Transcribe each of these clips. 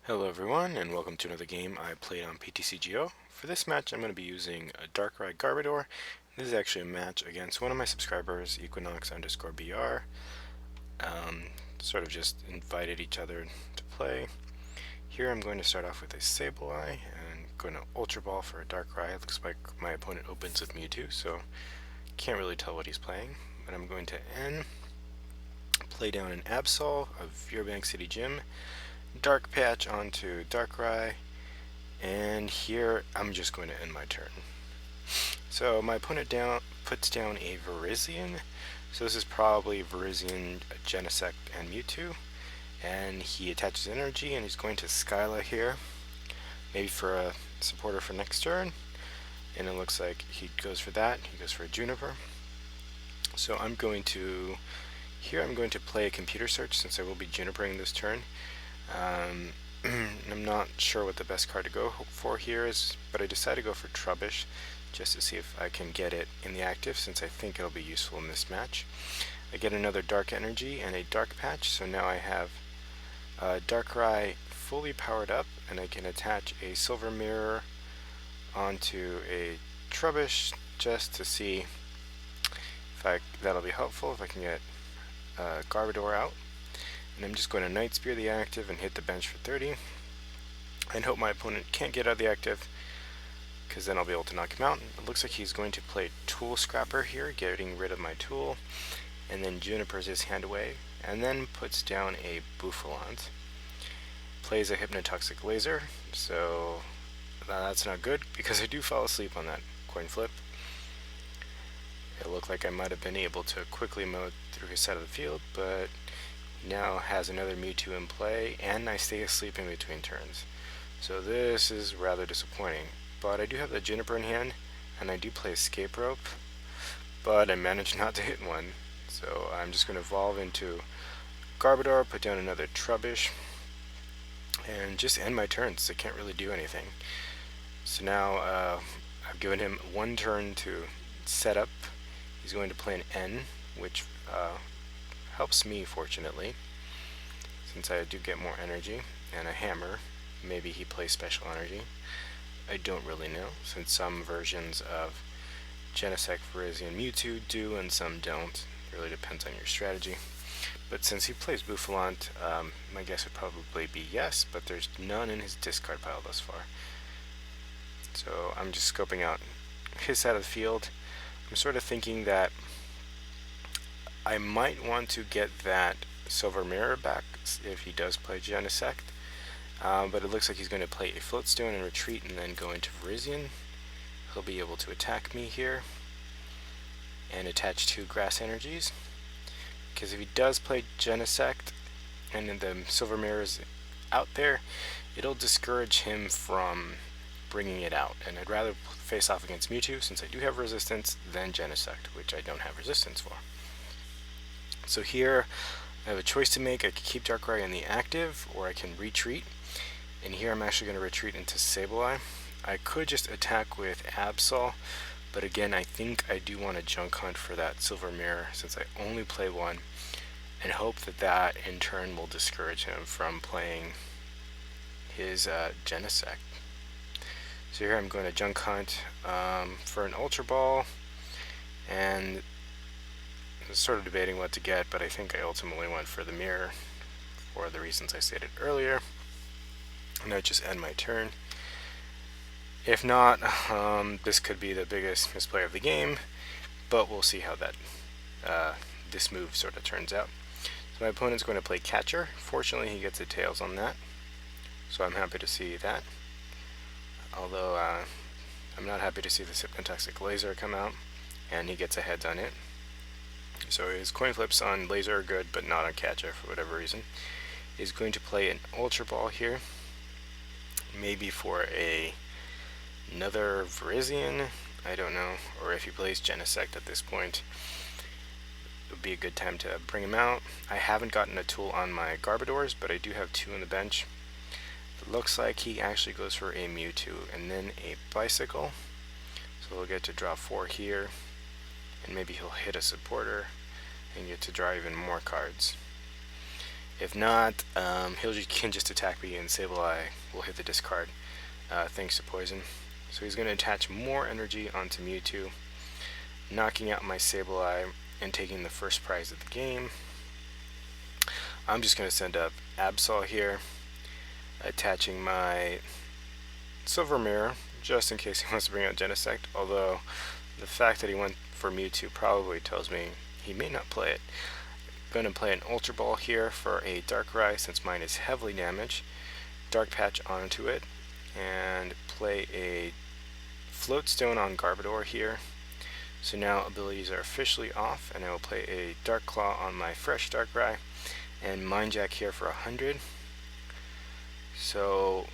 Hello everyone, and welcome to another game I played on Ptcgo. For this match, I'm going to be using a Darkrai Garbodor. This is actually a match against one of my subscribers, Equinox_BR. Sort of just invited each other to play. Here I'm going to start off with a Sableye and going to Ultra Ball for a Darkrai. It looks like my opponent opens with Mewtwo, so can't really tell what he's playing. But I'm going to play down an Absol of Virizion City Gym, Dark Patch onto Darkrai, and here I'm just going to end my turn. So my opponent puts down a Virizion, so this is probably Virizion, Genesect, and Mewtwo, and he attaches energy and he's going to Skyla here, maybe for a supporter for next turn, and it looks like he goes for that. He goes for a Juniper. So I'm going to play a computer search since I will be Junipering this turn. I'm not sure what the best card to go for here is, but I decided to go for Trubbish just to see if I can get it in the active, since I think it'll be useful in this match. I get another Dark Energy and a Dark Patch, so now I have Darkrai fully powered up, and I can attach a Silver Mirror onto a Trubbish just to see if that'll be helpful, if I can get Garbodor out. And I'm just going to Night Spear the active and hit the bench for 30 and hope my opponent can't get out of the active, because then I'll be able to knock him out. It looks like he's going to play Tool Scrapper here, getting rid of my tool, and then Junipers his hand away, and then puts down a Bouffalant. Plays a Hypnotoxic Laser, so that's not good because I do fall asleep on that coin flip. It looked like I might have been able to quickly mow through his side of the field, but now has another Mewtwo in play, and I stay asleep in between turns. So this is rather disappointing. But I do have the Juniper in hand, and I do play Escape Rope, but I managed not to hit one. So I'm just going to evolve into Garbodor, put down another Trubbish, and just end my turns. I can't really do anything. So now I've given him one turn to set up. He's going to play an N, which helps me, fortunately, since I do get more energy, and a Hammer. Maybe he plays Special Energy. I don't really know, since some versions of Genesect, Virizion, Mewtwo do and some don't. It really depends on your strategy. But since he plays Bouffalant, my guess would probably be yes, but there's none in his discard pile thus far. So I'm just scoping out his side of the field. I'm sort of thinking that I might want to get that Silver Mirror back if he does play Genesect, but it looks like he's going to play a Floatstone and retreat and then go into Virizion. He'll be able to attack me here and attach 2 Grass Energies, because if he does play Genesect and then the Silver Mirror is out there, it'll discourage him from bringing it out, and I'd rather face off against Mewtwo since I do have resistance than Genesect, which I don't have resistance for. So here I have a choice to make. I can keep Darkrai in the active, or I can retreat, and here I'm actually going to retreat into Sableye. I could just attack with Absol, but again I think I do want to Junk Hunt for that Silver Mirror since I only play one, and hope that that in turn will discourage him from playing his Genesect. So here I'm going to Junk Hunt for an Ultra Ball, and I was sort of debating what to get, but I think I ultimately went for the Mirror for the reasons I stated earlier, and I just end my turn. If not, this could be the biggest misplay of the game, but we'll see how this move sort of turns out. So my opponent's going to play Catcher. Fortunately, he gets a Tails on that, so I'm happy to see that. Although I'm not happy to see this Hypnotoxic Laser come out, and he gets a Heads on it. So his coin flips on Laser are good, but not on Catcher for whatever reason. He's going to play an Ultra Ball here, maybe for another Virizion, I don't know, or if he plays Genesect at this point, it would be a good time to bring him out. I haven't gotten a tool on my Garbodors, but I do have 2 on the bench. It looks like he actually goes for a Mewtwo and then a Bicycle, so we'll get to draw 4 here, and maybe he'll hit a supporter and get to draw even more cards. If not, can just attack me and Sableye will hit the discard thanks to poison. So he's going to attach more energy onto Mewtwo, knocking out my Sableye and taking the first prize of the game. I'm just going to send up Absol here, attaching my Silver Mirror just in case he wants to bring out Genesect, although the fact that he went for Mewtwo probably tells me he may not play it. I'm going to play an Ultra Ball here for a Darkrai since mine is heavily damaged, Dark Patch onto it, and play a Float Stone on Garbodor here. So now abilities are officially off, and I will play a Dark Claw on my fresh Darkrai, and Mind Jack here for 100. So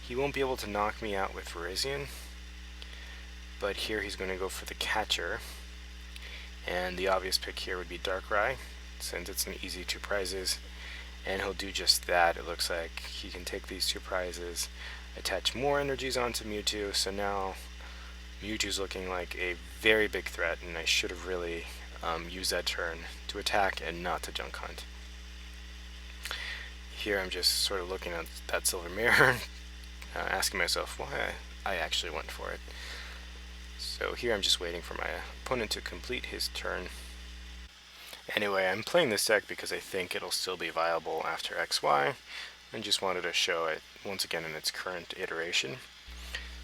he won't be able to knock me out with Virizion, but here he's going to go for the catcher, and the obvious pick here would be Darkrai, since it's an easy 2 prizes, and he'll do just that. It looks like he can take these 2 prizes, attach more energies onto Mewtwo, so now Mewtwo's looking like a very big threat, and I should have really used that turn to attack and not to junk hunt. Here I'm just sort of looking at that Silver Mirror, asking myself why I actually went for it. So here I'm just waiting for my opponent to complete his turn. Anyway, I'm playing this deck because I think it'll still be viable after XY, and just wanted to show it once again in its current iteration.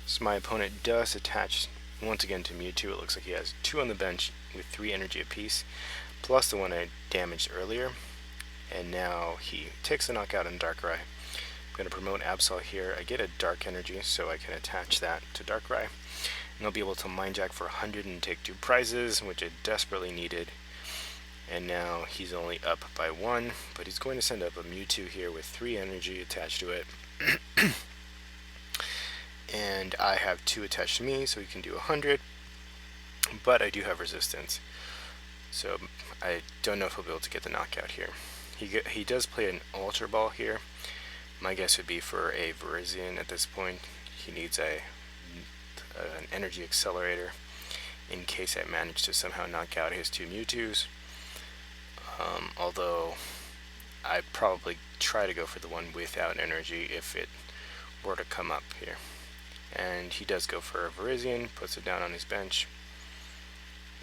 So my opponent does attach once again to Mewtwo. It looks like he has 2 on the bench with 3 energy apiece, plus the one I damaged earlier, and now he takes the knockout in Darkrai. I'm going to promote Absol here. I get a Dark Energy, so I can attach that to Darkrai, and I'll be able to Mind Jack for 100 and take 2 prizes, which I desperately needed. And now he's only up by 1, but he's going to send up a Mewtwo here with 3 energy attached to it. And I have 2 attached to me, so he can do 100, but I do have resistance, so I don't know if he'll be able to get the knockout here. He does play an Ultra Ball here. My guess would be for a Virizion at this point. He needs an energy accelerator in case I manage to somehow knock out his 2 Mewtwo's, although I'd probably try to go for the one without energy if it were to come up here. And he does go for a Virizion, puts it down on his bench,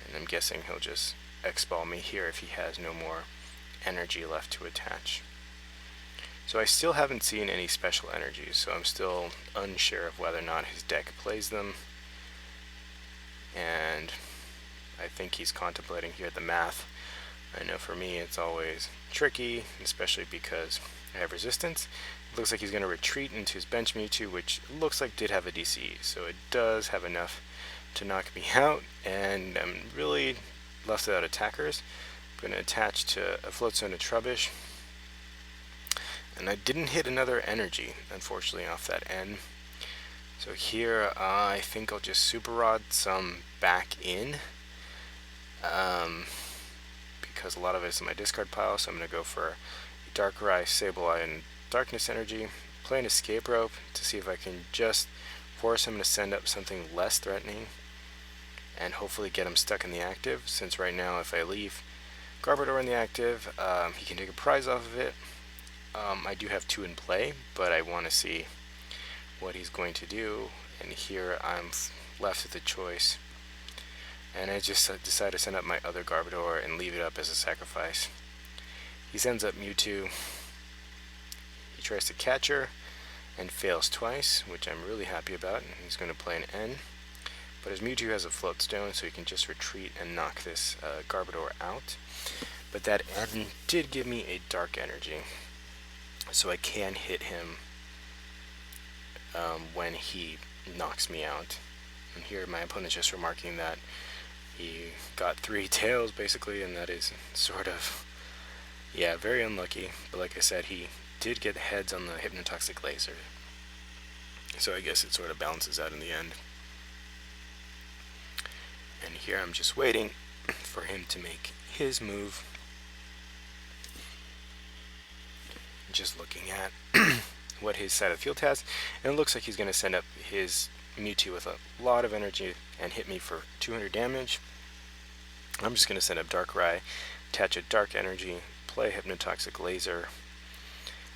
and I'm guessing he'll just X-Ball me here if he has no more energy left to attach. So I still haven't seen any special energies, so I'm still unsure of whether or not his deck plays them, and I think he's contemplating here the math. I know for me it's always tricky, especially because I have resistance. It looks like he's going to retreat into his bench Mewtwo, which looks like did have a DCE, so it does have enough to knock me out, and I'm really left without attackers. I'm going to attach to a Float Stone to Trubbish, and I didn't hit another energy, unfortunately, off that N. So here I think I'll just Super Rod some back in, because a lot of it is in my discard pile, so I'm going to go for Darkrai, Sableye, and Darkness Energy, play an Escape Rope to see if I can just force him to send up something less threatening and hopefully get him stuck in the active, since right now if I leave Garbodor in the active, he can take a prize off of it. I do have 2 in play, but I want to see what he's going to do, and here I'm left with the choice, and I just decide to send up my other Garbodor and leave it up as a sacrifice. He sends up Mewtwo. He tries to catch her and fails twice, which I'm really happy about, and he's going to play an N. But his Mewtwo has a Float Stone, so he can just retreat and knock this Garbodor out. But that N did give me a Dark Energy, so I can hit him when he knocks me out. And here my opponent's just remarking that he got 3 tails basically, and that is sort of, yeah, very unlucky. But like I said, he did get heads on the Hypnotoxic Laser, so I guess it sort of balances out in the end. And here I'm just waiting for him to make his move. Just looking at what his side of the field has, and it looks like he's going to send up his Mewtwo with a lot of energy and hit me for 200 damage. I'm just going to send up Darkrai, attach a Dark Energy, play Hypnotoxic Laser.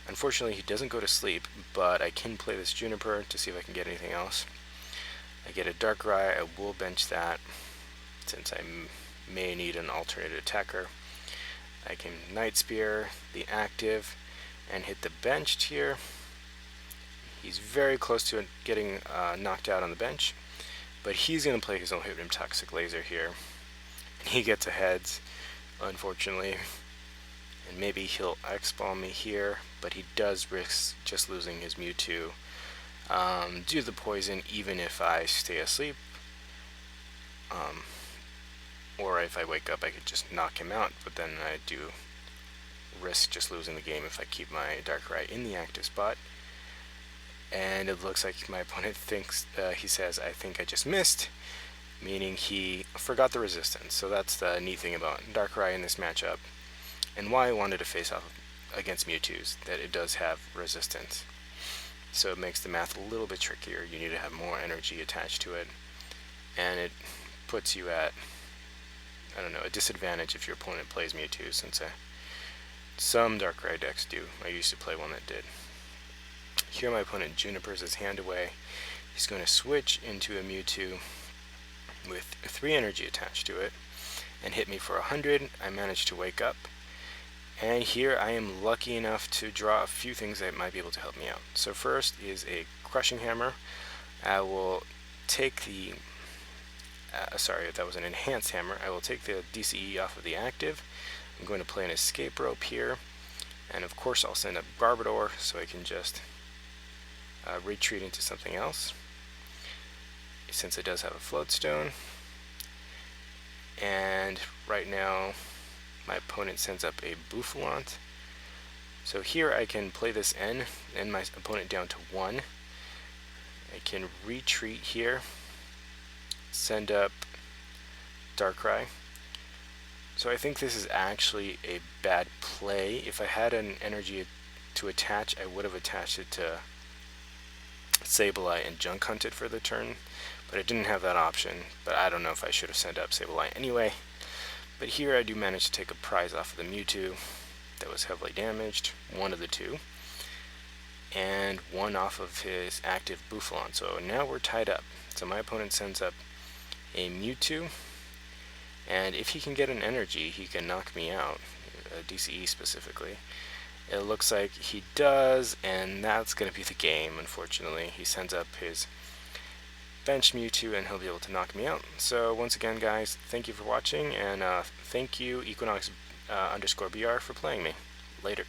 Unfortunately, he doesn't go to sleep, but I can play this Juniper to see if I can get anything else. I get a Darkrai, I will bench that, since I may need an alternate attacker. I can Night Spear the active and hit the benched here. He's very close to getting knocked out on the bench, but he's going to play his own Hypnotoxic Laser here. And he gets a heads, unfortunately. And maybe he'll X-Ball me here, but he does risk just losing his Mewtwo due to the poison, even if I stay asleep. Or if I wake up, I could just knock him out, but then I do risk just losing the game if I keep my Darkrai in the active spot. And it looks like my opponent thinks, he says, I think I just missed, meaning he forgot the resistance. So that's the neat thing about Darkrai in this matchup, and why I wanted to face off against Mewtwo's, that it does have resistance. So it makes the math a little bit trickier. You need to have more energy attached to it, and it puts you at, I don't know, a disadvantage if your opponent plays Mewtwo, since some Darkrai decks do. I used to play one that did. Here my opponent Junipers his hand away. He's going to switch into a Mewtwo with 3 energy attached to it and hit me for 100. I managed to wake up, and here I am lucky enough to draw a few things that might be able to help me out. So first is a Crushing Hammer. I will take the sorry, that was an Enhanced Hammer. I will take the DCE off of the active. I'm going to play an Escape Rope here, and of course I'll send up Garbodor so I can just retreat into something else, since it does have a Float Stone. And right now my opponent sends up a Bouffalant. So here I can play this N and my opponent down to 1. I can retreat here, send up Darkrai. So I think this is actually a bad play. If I had an energy to attach, I would have attached it to Sableye and Junk Hunted for the turn, but I didn't have that option. But I don't know if I should have sent up Sableye anyway. But here I do manage to take a prize off of the Mewtwo that was heavily damaged, one of the two, and one off of his active Bouffalant. So now we're tied up. So my opponent sends up a Mewtwo, and if he can get an energy, he can knock me out, DCE specifically. It looks like he does, and that's going to be the game, unfortunately. He sends up his bench Mewtwo, and he'll be able to knock me out. So once again, guys, thank you for watching, and thank you, Equinox_BR, for playing me. Later.